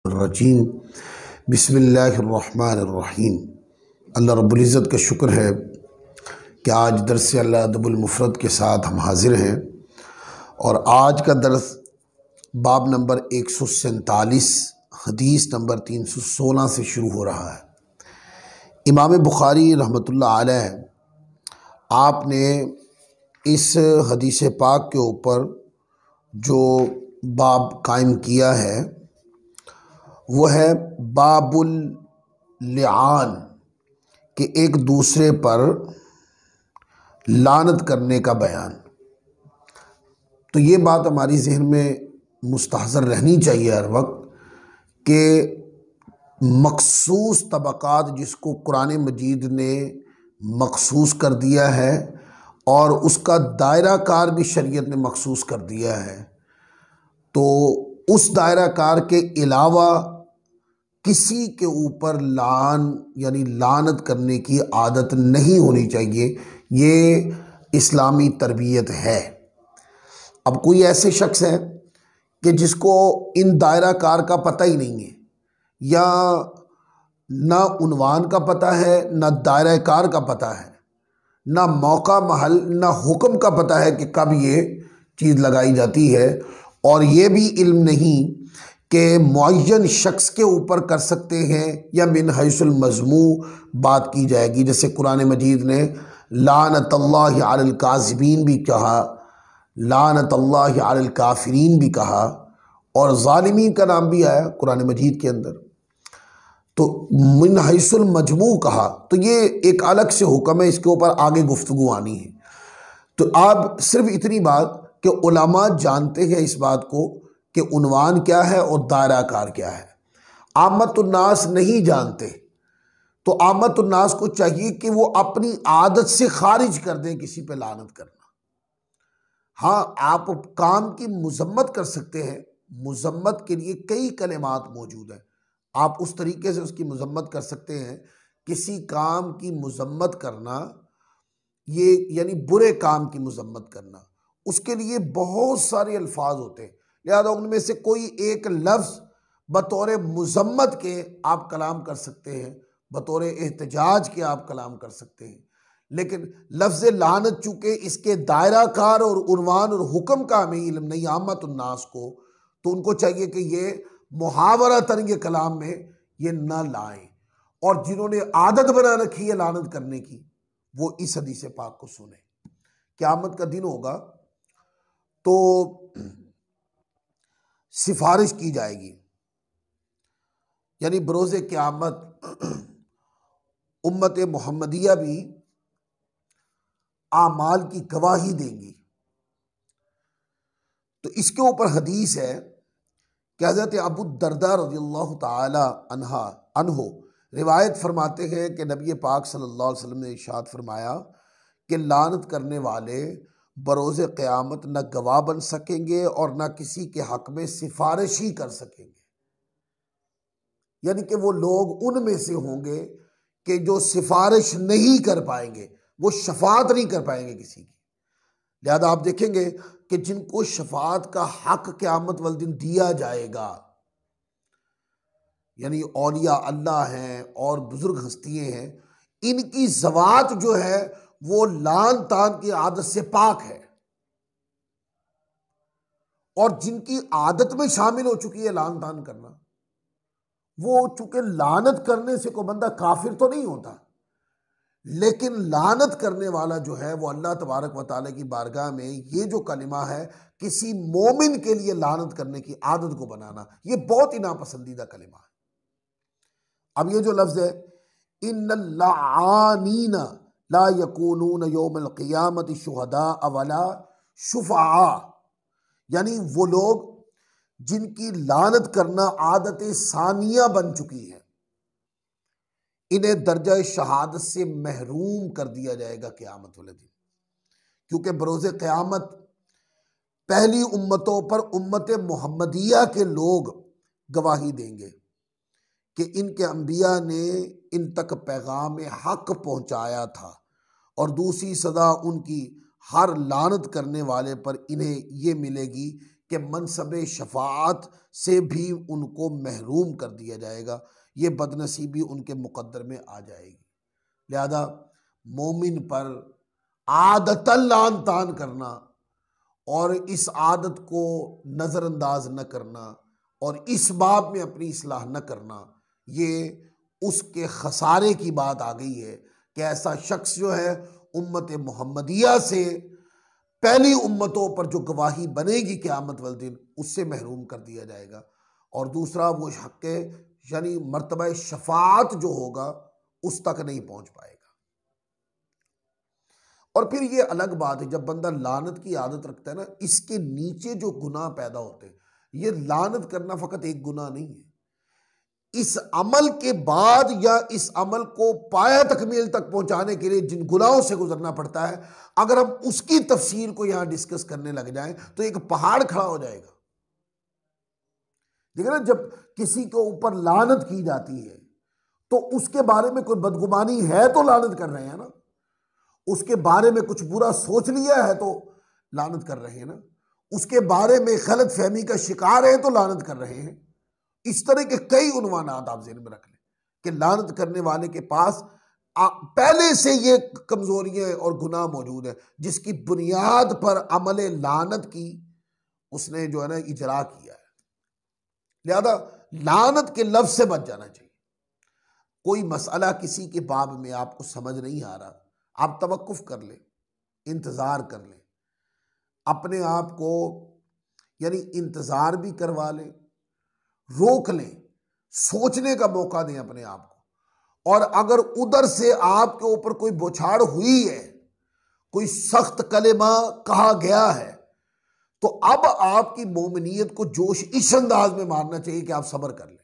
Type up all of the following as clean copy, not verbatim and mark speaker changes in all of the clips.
Speaker 1: रजीम बिस्मिल्लाहिर्रहमानिर्रहीम। अल्लाह रब्बुल इज़्ज़त का शुक्र है कि आज दर्स अल्लाह अदबुल मुफ़रद के साथ हम हाज़िर हैं और आज का दर्स बाब नंबर 147 हदीस नंबर 316 से शुरू हो रहा है। इमाम बुखारी रहमतुल्लाह अलैह आपने इस हदीस पाक के ऊपर जो बाब कायम किया है वो है बाबुल लिआन कि एक दूसरे पर लानत करने का बयान। तो ये बात हमारी जहन में मुस्तहज़र रहनी चाहिए हर वक्त कि मखसूस तबक़ात जिसको कुरान मजीद ने मखसूस कर दिया है और उसका दायरा कार भी शरीयत ने मखसूस कर दिया है, तो उस दायरा कार के अलावा किसी के ऊपर यानी लानत करने की आदत नहीं होनी चाहिए। ये इस्लामी तरबियत है। अब कोई ऐसे शख्स है कि जिसको इन दायरा कार का पता ही नहीं है, या ना उन्वान का पता है, ना दायरा कार का पता है, ना मौका महल, ना हुक्म का पता है कि कब ये चीज़ लगाई जाती है, और ये भी इल्म नहीं कि मुअय्यन शख्स के ऊपर कर सकते हैं या मिन हैसुल मज़मू बात की जाएगी। जैसे कुरान मजीद ने लानतल्लाहि अलल काज़िबीन भी कहा, लानतल्लाहि अलल काफ़िरीन भी कहा, और ज़ालिमीन का नाम भी आया कुरान मजीद के अंदर। तो मिन हैसुल मजमू कहा, तो ये एक अलग से हुक्म है, इसके ऊपर आगे गुफ्तगू आनी है। तो आप सिर्फ इतनी बात कि उलमा जानते हैं इस बात को कि उन्वान क्या है और दायरा कार क्या है। आमतुन्नास नहीं जानते, तो आमतुन्नास को चाहिए कि वो अपनी आदत से खारिज कर दें किसी पे लानत करना। हाँ, आप काम की मुजम्मत कर सकते हैं, मुजम्मत के लिए कई कलिमात मौजूद हैं, आप उस तरीके से उसकी मुजम्मत कर सकते हैं। किसी काम की मुजम्मत करना, ये यानी बुरे काम की मुजम्मत करना, उसके लिए बहुत सारे अल्फाज होते हैं, लिहाजा उनमें से कोई एक लफ्ज़ बतौर मुजम्मत के आप कलाम कर सकते हैं, बतौर एहतजाज के आप कलाम कर सकते हैं। लेकिन लफ्ज़ लानत चूँकि इसके दायरा कार और उन्वान और हुक्म का हमें इल्म नहीं आमत उन्नास को, तो उनको चाहिए कि ये मुहावरतन ये कलाम में ये ना लाएं, और जिन्होंने आदत बना रखी है लानत करने की वो इस हदीस पाक को सुने। क़यामत का दिन होगा तो सिफारिश की जाएगी, यानी बरोज़े क़यामत उम्मत मोहम्मदिया भी आमाल की गवाही देंगी। तो इसके ऊपर हदीस है कि हज़रत अबू दरदा रज़ियल्लाहु ताला अन्हो रिवायत फरमाते हैं कि नबी पाक सल्लल्लाहु अलैहि वसल्लम ने इरशाद फरमाया कि लानत करने वाले बरोज़े क़यामत न गवाह बन सकेंगे और न किसी के हक़ में सिफारिश ही कर सकेंगे। यानी कि वो लोग उनमें से होंगे कि जो सिफारिश नहीं कर पाएंगे, वो शफात नहीं कर पाएंगे किसी की। लिहाजा आप देखेंगे कि जिनको शफात का हक क़यामत वाले दिन दिया जाएगा, यानी औलिया अल्लाह हैं और बुजुर्ग हस्तियाँ हैं, इनकी ज़वात जो है वो लान तान की आदत से पाक है, और जिनकी आदत में शामिल हो चुकी है लान तान करना, वो चूंकि लानत करने से कोई बंदा काफिर तो नहीं होता, लेकिन लानत करने वाला जो है वो अल्लाह तबारक व तआला की बारगाह में ये जो कलिमा है किसी मोमिन के लिए लानत करने की आदत को बनाना, ये बहुत ही नापसंदीदा कलिमा है। अब ये जो लफ्ज़ है इन्नल्लाआनीन ला यकूनून यौमल क़ियामति शुहदा वला शुफ़आ, यानी वो लोग जिनकी लानत करना आदत सानिया बन चुकी है, इन्हें दर्जा शहादत से महरूम कर दिया जाएगा क़यामत वाले दिन। क्योंकि बरोज़े क़यामत पहली उम्मतों पर उम्मत मोहम्मदिया के लोग गवाही देंगे कि इनके अंबिया ने इन तक पैगाम हक पहुँचाया था, और दूसरी सज़ा उनकी हर लानत करने वाले पर इन्हें ये मिलेगी कि मनसब शफाअत से भी उनको महरूम कर दिया जाएगा। ये बदनसीबी उनके मुकद्दर में आ जाएगी। लिहाजा मोमिन पर आदतन लान तान करना और इस आदत को नज़रअंदाज न करना और इस बाब में अपनी इस्लाह न करना, ये उसके खसारे की बात आ गई है कि ऐसा शख्स जो है उम्मत मुहम्मदिया से पहली उम्मतों पर जो गवाही बनेगी क़यामत वाले दिन, उससे महरूम कर दिया जाएगा। और दूसरा वो हक़ यानी मर्तबा शफाअत जो होगा उस तक नहीं पहुँच पाएगा। और फिर ये अलग बात है जब बंदा लानत की आदत रखता है ना, इसके नीचे जो गुनाह पैदा होते हैं, ये लानत करना फ़कत एक गुनाह नहीं है, इस अमल के बाद या इस अमल को पाया तकमील तक पहुंचाने के लिए जिन गुनाहों से गुजरना पड़ता है, अगर हम उसकी तफसील को यहां डिस्कस करने लग जाएं तो एक पहाड़ खड़ा हो जाएगा। देखिए ना, जब किसी के ऊपर लानत की जाती है तो उसके बारे में कोई बदगुमानी है तो लानत कर रहे हैं ना, उसके बारे में कुछ बुरा सोच लिया है तो लानत कर रहे हैं ना, उसके बारे में गलत फहमी का शिकार है तो लानत कर रहे हैं। इस तरह के कई उन्वानात आप ज़हन में रख लें कि लानत करने वाले के पास पहले से ये कमजोरियां और गुनाह मौजूद है जिसकी बुनियाद पर अमल लानत की उसने जो है ना इजरा किया है। लिहाजा लानत के लफ्ज से बच जाना चाहिए। कोई मसला किसी के बाब में आपको समझ नहीं आ रहा, आप तवक्कुफ कर लें, इंतज़ार कर लें, अपने आप को यानी इंतज़ार भी करवा लें, रोक लें, सोचने का मौका दें अपने आप को। और अगर उधर से आपके ऊपर कोई बौछार हुई है, कोई सख्त कलेमा कहा गया है, तो अब आपकी मोमिनियत को जोश इस अंदाज में मारना चाहिए कि आप सब्र कर लें,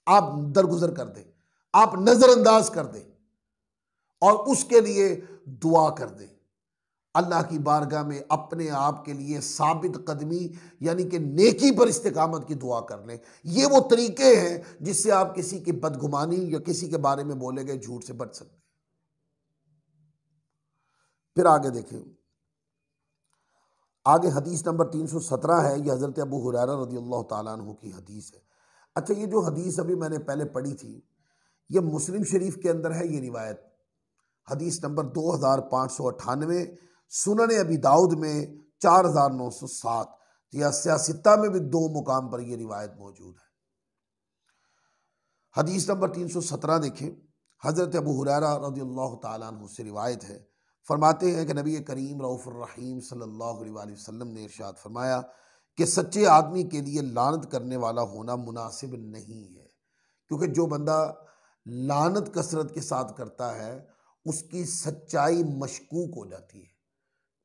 Speaker 1: आप दरगुजर कर दें, आप नजरअंदाज कर दें और उसके लिए दुआ कर दें। अल्लाह की बारगाह में अपने आप के लिए साबित कदमी यानी कि नेकी पर इस्तिकामत की दुआ कर लें। ये वो तरीके हैं जिससे आप किसी की बदगुमानी या किसी के बारे में बोले गए झूठ से बच सकते हैं। फिर आगे देखें, आगे हदीस नंबर 317 है। यह हज़रत अबू हुरैरा रज़ियल्लाहु ताला अन्हु की हदीस है। अच्छा, ये जो हदीस अभी मैंने पहले पढ़ी थी, ये मुस्लिम शरीफ के अंदर है ये रिवायत, हदीस नंबर 2598, सुनन अबी दाऊद में 4907, या सियासित्ता में भी 2 मुकाम पर यह रिवायत मौजूद है। हदीस नंबर 317 देखें, हज़रत अबू हुरैरा रज़ियल्लाहु ताला अन्हु से रिवायत है। फरमाते हैं कि नबी करीम रऊफ़ुर रहीम सल्लल्लाहु अलैहि वसल्लम ने इरशाद फरमाया कि सच्चे आदमी के लिए लानत करने वाला होना मुनासिब नहीं है, क्योंकि जो बंदा लानत कसरत के साथ करता है उसकी सच्चाई मशकूक हो जाती है।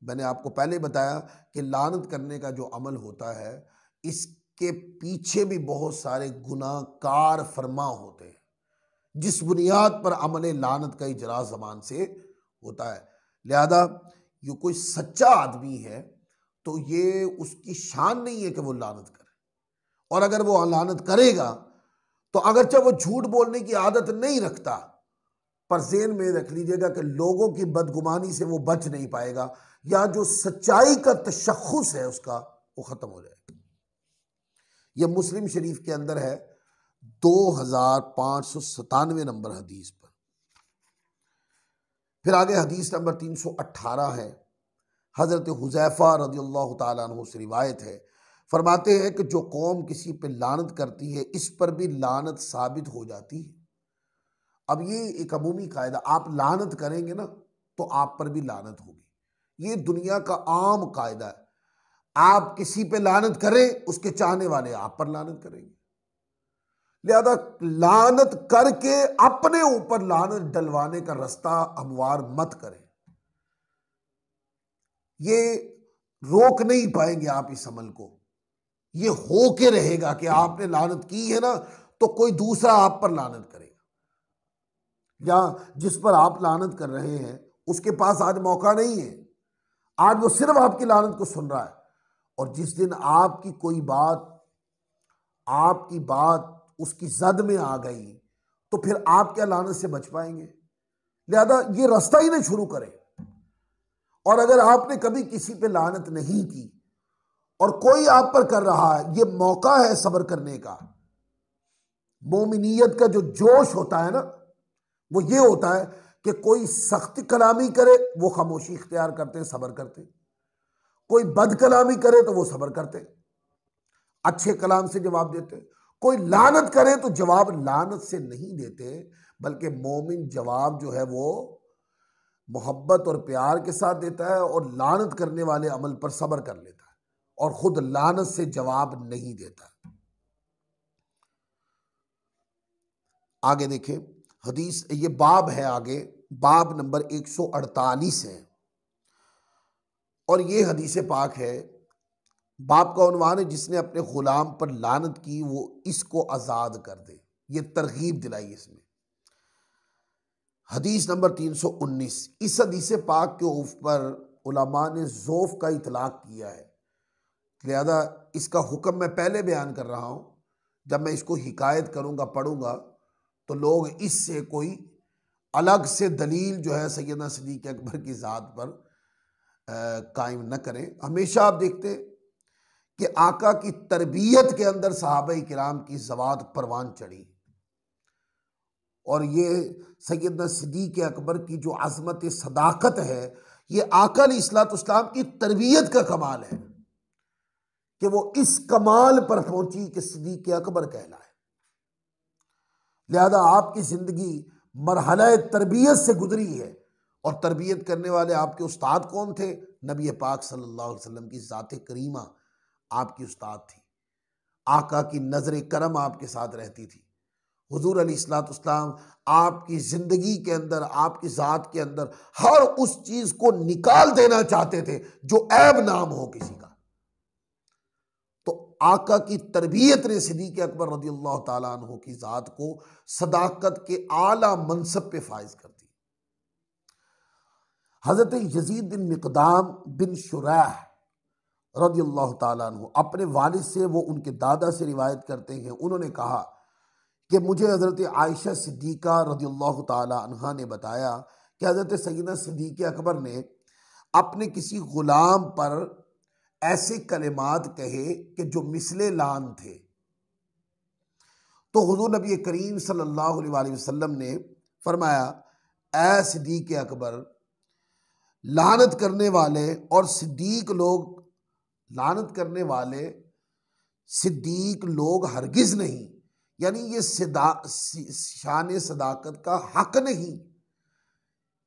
Speaker 1: मैंने आपको पहले बताया कि लानत करने का जो अमल होता है इसके पीछे भी बहुत सारे गुनाहकार फरमा होते हैं, जिस बुनियाद पर अमल लानत का इजरा ज़बान से होता है। लिहाजा ये कोई सच्चा आदमी है तो ये उसकी शान नहीं है कि वो लानत करे, और अगर वो लानत करेगा तो अगरचे वो झूठ बोलने की आदत नहीं रखता, पर ज़हन में रख लीजिएगा कि लोगों की बदगुमानी से वो बच नहीं पाएगा, या जो सच्चाई का तशख़्ख़ुस है उसका वो ख़त्म हो जाएगा। यह मुस्लिम शरीफ के अंदर है 2597 नंबर हदीस पर। फिर आगे हदीस नंबर 318 है। हज़रत हुज़ैफ़ा रज़ियल्लाहु ताला अन्हु से रिवायत है, फरमाते हैं कि जो कौम किसी पे लानत करती है इस पर भी लानत साबित हो जाती है। अब ये एक अमूमी कायदा, आप लानत करेंगे ना तो आप पर भी लानत होगी, ये दुनिया का आम कायदा है। आप किसी पे लानत करें, उसके चाहने वाले आप पर लानत करेंगे। लिहाजा लानत करके अपने ऊपर लानत डलवाने का रास्ता हमवार मत करें, ये रोक नहीं पाएंगे आप इस अमल को। ये हो के रहेगा कि आपने लानत की है ना तो कोई दूसरा आप पर लानत करेगा, या जिस पर आप लानत कर रहे हैं उसके पास आज मौका नहीं है, आज वो सिर्फ आपकी लानत को सुन रहा है, और जिस दिन आपकी कोई बात उसकी जद में आ गई तो फिर आप क्या लानत से बच पाएंगे। लिहाजा ये रास्ता ही नहीं शुरू करें। और अगर आपने कभी किसी पे लानत नहीं की और कोई आप पर कर रहा है, ये मौका है सब्र करने का। मोमिनियत का जो जोश होता है ना, वो ये होता है कि कोई सख्त कलामी करे वो खामोशी इख्तियार करते हैं, सब्र करते हैं। कोई बद कलामी करे तो वो सब्र करते हैं, अच्छे कलाम से जवाब देते हैं। कोई लानत करे तो जवाब लानत से नहीं देते, बल्कि मोमिन जवाब जो है वो मोहब्बत और प्यार के साथ देता है, और लानत करने वाले अमल पर सब्र कर लेता है, और खुद लानत से जवाब नहीं देता। आगे देखें हदीस, ये बाब है, आगे बाब नंबर 148 है, और ये हदीस पाक है। बाप का उन्वान है, जिसने अपने गुलाम पर लानत की वो इसको आज़ाद कर दे। ये तरगीब दिलाई इसमें। हदीस नंबर 319। इस हदीस पाक के ऊपर उलमा ने ज़ौफ़ का इतलाक़ किया है, लिहाजा इसका हुक्म मैं पहले बयान कर रहा हूँ। जब मैं इसको हिकायत करूँगा, पढ़ूँगा, तो लोग इससे कोई अलग से दलील जो है सैयदना सिद्दीक़ अकबर की ज़ात पर कायम न करें। हमेशा आप देखते कि आका की तरबियत के अंदर सहाबा किराम की ज़वात परवान चढ़ी, और ये सैयदना सिद्दीक़ अकबर की जो अज़मत सदाकत है, ये आका अलैहिस्सलाम की तरबियत का कमाल है कि वो इस कमाल पर पहुंची कि सिद्दीक़ अकबर कहलाए। लिहाजा आपकी ज़िंदगी मरहला तरबियत से गुजरी है, और तरबियत करने वाले आपके उस्ताद कौन थे? नबी पाक सल्लल्लाहु अलैहि वसल्लम की ज़ात करीमा आपकी उस्ताद थी। आका की नज़र करम आपके साथ रहती थी। हुजूर अलैहिस्सलाम आपकी ज़िंदगी के अंदर, आपकी ज़ात के अंदर हर उस चीज़ को निकाल देना चाहते थे जो ऐब नाम हो किसी का। तो आका की तरबियत ने सिद्दीक़ अकबर रज़ियल्लाहु ताला अन्हु की ज़ात को सदाकत के आला मनसब पे फाइज कर दी। हज़रत यज़ीद बिन मिक़दाम बिन शुरैह रज़ियल्लाहु ताला अन्हु अपने वालिद से, वो उनके दादा से रिवायत करते हैं, उन्होंने कहा कि मुझे हज़रत आयशा सिद्दीक़ा रज़ियल्लाहु ताला अन्हा ने बताया कि हज़रत सैयदना सिद्दीक़ अकबर ने अपने किसी ग़ुलाम पर ऐसे कलिमात कहे कि जो मिसले लान थे। तो हुज़ूर नबी करीम सल्लल्लाहु अलैहि वसल्लम ने फरमाया, ऐ सिद्दीक़ अकबर, लानत करने वाले और सिद्दीक लोग, लानत करने वाले सिद्दीक लोग हरगिज़ नहीं, यानी ये शान सदाकत का हक नहीं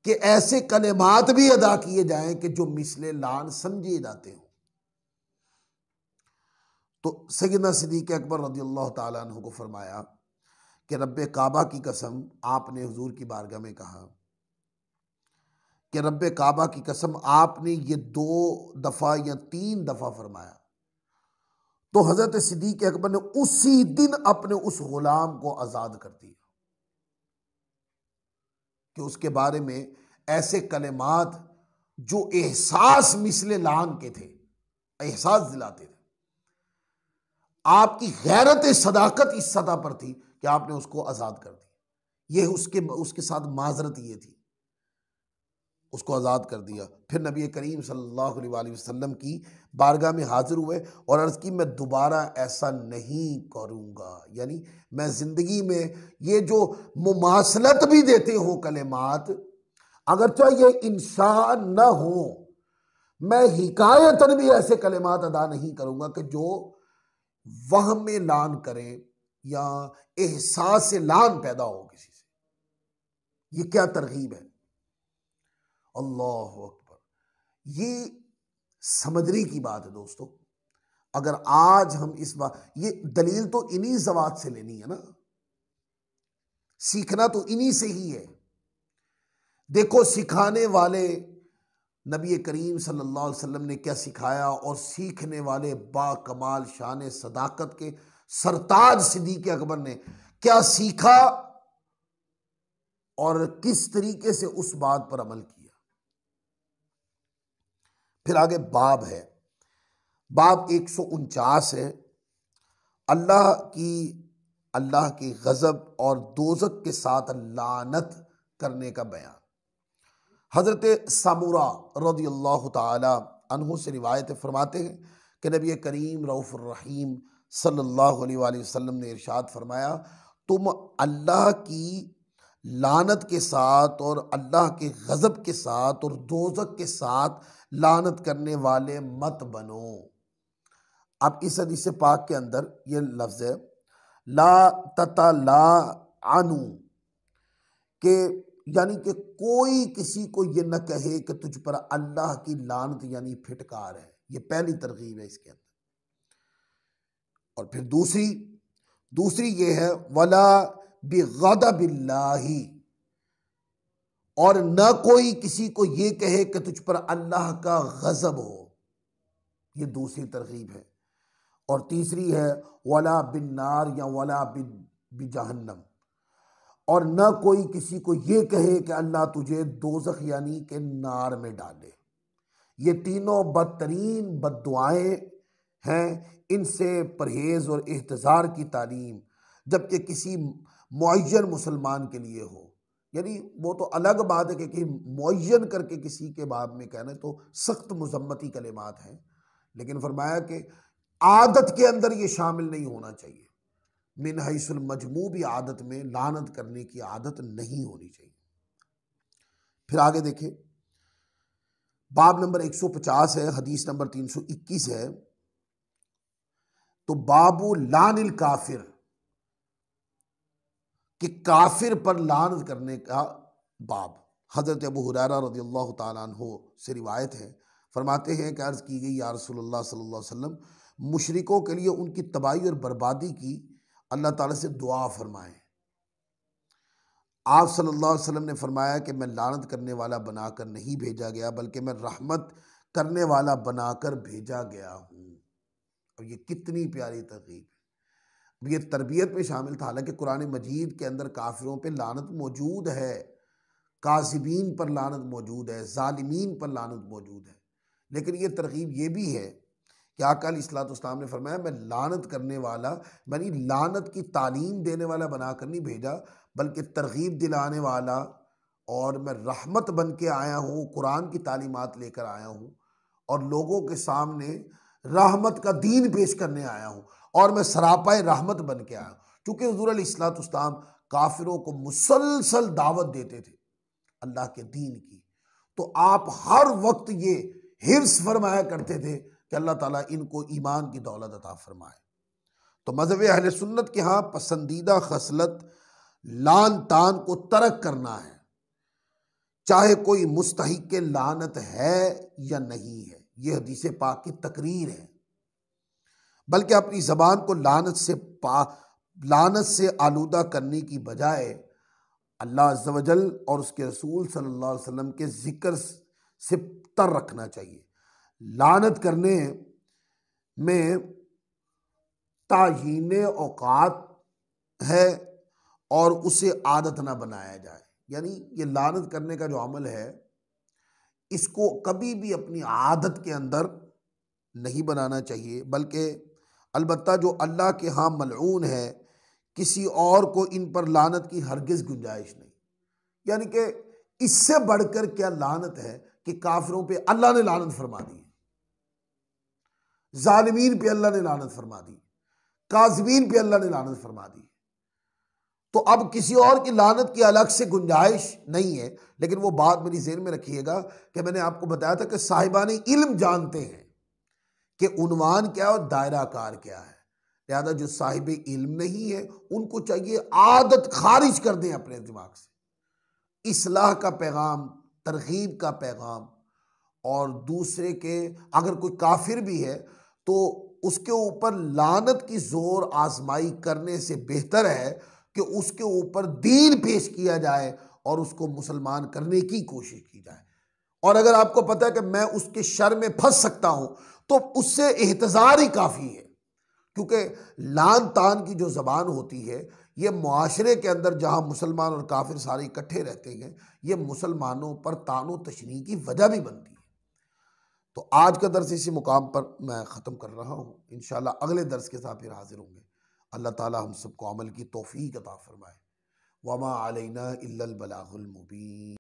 Speaker 1: कि ऐसे कलिमात भी अदा किए जाएं कि जो मिसले लान समझे जाते हों। तो सैयदना सिद्दीक़ अकबर रज़ियल्लाहु ताला अन्हु को फरमाया कि रब्बे काबा की कसम, आपने हुजूर की बारगाह में कहा कि रब्बे काबा की कसम, आपने ये 2 दफ़ा या 3 दफ़ा फरमाया। तो हज़रत सिद्दीक़ अकबर ने उसी दिन अपने उस ग़ुलाम को आज़ाद कर दिया कि उसके बारे में ऐसे कलिमात जो एहसास मिसले लान के थे, एहसास दिलाते थे। आपकी गैरत सदाकत इस सतह पर थी कि आपने उसको आज़ाद कर दिया। ये उसके साथ माजरत ये थी, उसको आज़ाद कर दिया। फिर नबी करीम सल्लल्लाहु अलैहि वसल्लम की बारगाह में हाजिर हुए और अर्ज़ की, मैं दोबारा ऐसा नहीं करूँगा। यानी मैं ज़िंदगी में ये जो मुमासलत भी देते हो कलिमात, अगर चाहे ये इंसान न हो, मैं हिकायतन भी ऐसे कलिमात अदा नहीं करूँगा कि जो वहम में लान करें या एहसास से लान पैदा हो किसी से। ये क्या तरगीब है! अल्लाह अकबर! ये समझने की बात है दोस्तों। अगर आज हम इस बात, ये दलील तो इन्हीं ज़वात से लेनी है ना, सीखना तो इन्हीं से ही है। देखो सिखाने वाले नबी करीम सल्लल्लाहु अलैहि वसल्लम ने क्या सिखाया, और सीखने वाले बाकमाल शान सदाकत के सरताज सिद्दीक़ अकबर ने क्या सीखा और किस तरीके से उस बात पर अमल किया। फिर आगे बाब है, बाब 149 है, अल्लाह की गज़ब और दोज़ख के साथ लानत करने का बयान। हज़रत समूरा रज़ियल्लाहु ताला अन्हु से रिवायत फरमाते हैं कि नबी करीम रऊफ़ुर रहीम सल्लल्लाहु अलैहि वसल्लम ने इरशाद फरमाया, तुम अल्लाह की लानत के साथ और अल्लाह के गज़ब के साथ और दोज़ख के साथ लानत करने वाले मत बनो। अब इस हदीस पाक के अंदर ये लफ्ज़ है ला ततलाअनु, के यानी कि कोई किसी को ये न कहे कि तुझ पर अल्लाह की लानत यानी फिटकार है। ये पहली तरगीब है इसके अंदर। और फिर दूसरी दूसरी ये है वला बिग़ज़बिल्लाहि, और न कोई किसी को ये कहे कि तुझ पर अल्लाह का गज़ब हो। ये दूसरी तरगीब है। और तीसरी है वला बिन्नार या वला बिजहन्नम, और न कोई किसी को ये कहे कि अल्लाह तुझे दोज़ख यानी कि नार में डाले। ये तीनों बदतरीन बद्दुआएं हैं, इनसे परहेज़ और एहतज़ार की तालीम जबकि किसी मुअय्यन मुसलमान के लिए हो। यानी वो तो अलग बात है कि मुअय्यन करके किसी के बाब में कहना तो सख्त मुज़म्मती कलिमात हैं, लेकिन फरमाया कि आदत के अंदर ये शामिल नहीं होना चाहिए। मिन हैसुल मजमू भी आदत में लानत करने की आदत नहीं होनी चाहिए। फिर आगे देखें, बाब नंबर 150 है, हदीस नंबर 321 है। तो बाबू लानिल काफिर, कि काफिर पर लानत करने का बाब। हज़रत अबू हुरैरा रज़ियल्लाहु ताला अन्हु से रिवायत है, फरमाते हैं कि अर्ज़ की गई या रसूलुल्लाह सल्लल्लाहु अलैहि वसल्लम, मुशरिकों के लिए उनकी तबाही और बर्बादी की अल्लाह ताला से दुआ फरमाएं। आप सल्लल्लाहु अलैहि वसल्लम ने फरमाया कि मैं लानत करने वाला बनाकर नहीं भेजा गया, बल्कि मैं रहमत करने वाला बनाकर भेजा गया हूँ। और ये कितनी प्यारी तरगीब है। ये तरबियत में शामिल था। हालांकि कुरान मजीद के अंदर काफिरों पे लानत मौजूद है, कासिबीन पर लानत मौजूद है, जालिमीन पर लानत मौजूद है, लेकिन ये तरगीब ये भी है कि आका अलैहिस्सलाम ने फरमाया मैं लानत करने वाला, यानी लानत की तालीम देने वाला बनाकर नहीं भेजा, बल्कि तरगीब दिलाने वाला, और मैं रहमत बन के आया हूँ, कुरान की तालीमात लेकर आया हूँ और लोगों के सामने रहमत का दीन पेश करने आया हूँ, और मैं सरापाए रहमत बन के आया हूँ। चूँकि हुज़ूर अलैहिस्सलाम काफिरों को मुसलसल दावत देते थे अल्लाह के दीन की, तो आप हर वक्त ये हिर्स फरमाया करते थे कि अल्लाह ताला इनको ईमान की दौलत अता फरमाए। तो मज़हब अहले सुन्नत के यहाँ पसंदीदा खसलत लान तान को तर्क करना है, चाहे कोई मुस्तहिक के लानत है या नहीं है। यह हदीस पाक की तकरीर है। बल्कि अपनी ज़बान को लानत से आलूदा करने की बजाय अल्लाह अज़्ज़ व जल और उसके रसूल सल्लल्लाहु अलैहि वसल्लम के ज़िक्र से तर रखना चाहिए। लानत करने में तायीन औकात है और उसे आदत ना बनाया जाए। यानी ये लानत करने का जो अमल है, इसको कभी भी अपनी आदत के अंदर नहीं बनाना चाहिए, बल्कि अलबत्ता जो अल्लाह के यहाँ मलऊन है, किसी और को इन पर लानत की हरगिज़ गुंजाइश नहीं। यानी कि इससे बढ़कर क्या लानत है कि काफिरों पे अल्लाह ने लानत फरमा दी, जालिमीन पे अल्लाह ने लानत फरमा दी, काज़िबीन पे अल्लाह ने लानत फरमा दी। तो अब किसी और की लानत की अलग से गुंजाइश नहीं है। लेकिन वो बात मेरी ज़हन में रखिएगा कि मैंने आपको बताया था कि साहिबान इल्म जानते हैं कि उन्वान क्या और दायरा कार क्या है। लिहाजा जो साहिब इल्म नहीं है उनको चाहिए आदत खारिज कर दें अपने दिमाग से। इस्लाह का पैगाम, तरगीब का पैगाम, और दूसरे के अगर कोई काफिर भी है तो उसके ऊपर लानत की जोर आजमाई करने से बेहतर है कि उसके ऊपर दीन पेश किया जाए और उसको मुसलमान करने की कोशिश की जाए। और अगर आपको पता है कि मैं उसके शर में फंस सकता हूं तो उससे एहतज़ार ही काफ़ी है। क्योंकि लान तान की जो ज़बान होती है, ये मुआशरे के अंदर जहाँ मुसलमान और काफिर सारे इकट्ठे रहते हैं, ये मुसलमानों पर तानो तशनी की वजह भी बनती है। तो आज का दर्स इसी मुकाम पर मैं ख़त्म कर रहा हूँ। इंशाअल्लाह अगले दर्स के साथ फिर हाजिर होंगे। अल्लाह ताला हम सबको अमल की तौफीक अता फरमाए। वमा अलैना इल्लल बलागुल मुबीन।